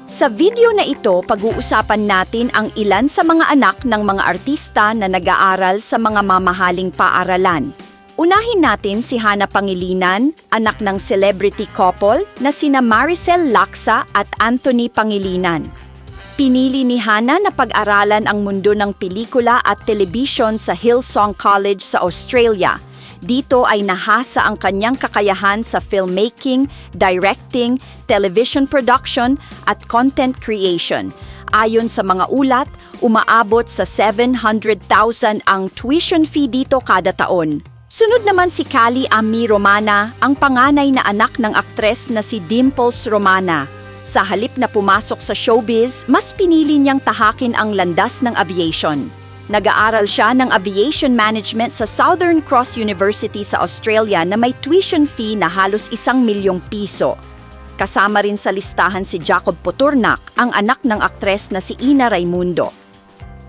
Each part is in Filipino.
Sa video na ito, pag-uusapan natin ang ilan sa mga anak ng mga artista na nag-aaral sa mga mamahaling paaralan. Unahin natin si Hana Pangilinan, anak ng celebrity couple na sina Maricel Laksa at Anthony Pangilinan. Pinili ni Hana na pag-aralan ang mundo ng pelikula at telebisyon sa Hillsong College sa Australia. Dito ay nahasa ang kanyang kakayahan sa filmmaking, directing, television production at content creation. Ayon sa mga ulat, umaabot sa 700,000 ang tuition fee dito kada taon. Sunod naman si Kali Ami Romana, ang panganay na anak ng aktres na si Dimples Romana. Sa halip na pumasok sa showbiz, mas pinili niyang tahakin ang landas ng aviation. Nag-aaral siya ng aviation management sa Southern Cross University sa Australia na may tuition fee na halos ₱1,000,000. Kasama rin sa listahan si Jacob Potornak, ang anak ng aktres na si Ina Raimundo.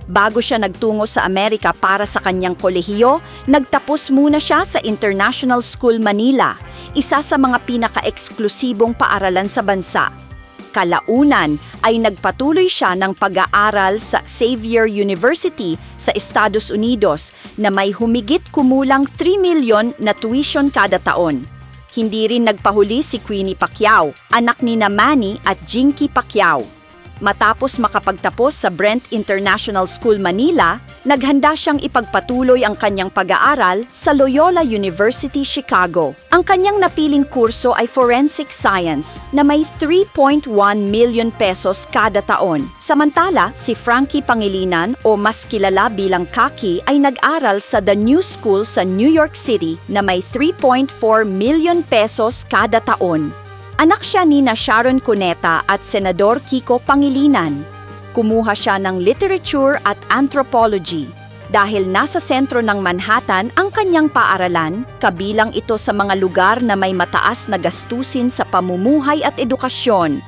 Bago siya nagtungo sa Amerika para sa kanyang kolehiyo, nagtapos muna siya sa International School Manila, isa sa mga pinaka-eksklusibong paaralan sa bansa. Kalaunan ay nagpatuloy siya ng pag-aaral sa Xavier University sa Estados Unidos na may humigit kumulang 3 milyon na tuition kada taon. Hindi rin nagpahuli si Queenie Pacquiao, anak ni Manny at Jinky Pacquiao. Matapos makapagtapos sa Brent International School Manila, naghanda siyang ipagpatuloy ang kanyang pag-aaral sa Loyola University, Chicago. Ang kanyang napiling kurso ay Forensic Science na may 3.1 million pesos kada taon. Samantala, si Frankie Pangilinan o mas kilala bilang Kaki ay nag-aral sa The New School sa New York City na may 3.4 million pesos kada taon. Anak siya ni Sharon Cuneta at Senador Kiko Pangilinan. Kumuha siya ng literature at anthropology. Dahil nasa sentro ng Manhattan ang kanyang paaralan, kabilang ito sa mga lugar na may mataas na gastusin sa pamumuhay at edukasyon.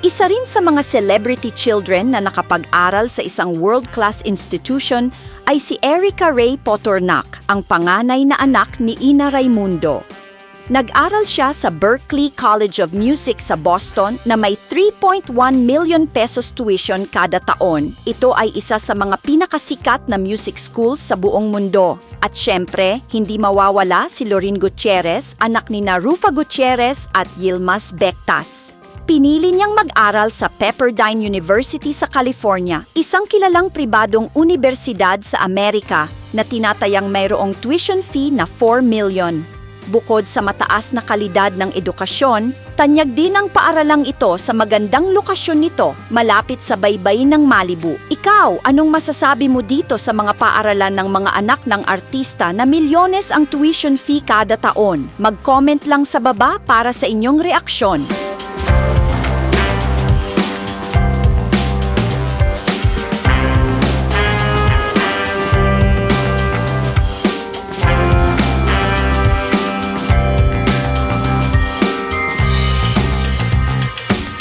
Isa rin sa mga celebrity children na nakapag-aral sa isang world-class institution ay si Erica Ray Potornak, ang panganay na anak ni Ina Raimundo. Nag-aral siya sa Berklee College of Music sa Boston na may 3.1 million pesos tuition kada taon. Ito ay isa sa mga pinakasikat na music schools sa buong mundo. At syempre, hindi mawawala si Lorin Gutierrez, anak ni Rufa Gutierrez at Yilmaz Bectas. Pinili niyang mag-aral sa Pepperdine University sa California, isang kilalang pribadong universidad sa Amerika na tinatayang mayroong tuition fee na 4 million. Bukod sa mataas na kalidad ng edukasyon, tanyag din ang paaralang ito sa magandang lokasyon nito, malapit sa baybayin ng Malibu. Ikaw, anong masasabi mo dito sa mga paaralan ng mga anak ng artista na milyones ang tuition fee kada taon? Mag-comment lang sa baba para sa inyong reaksyon.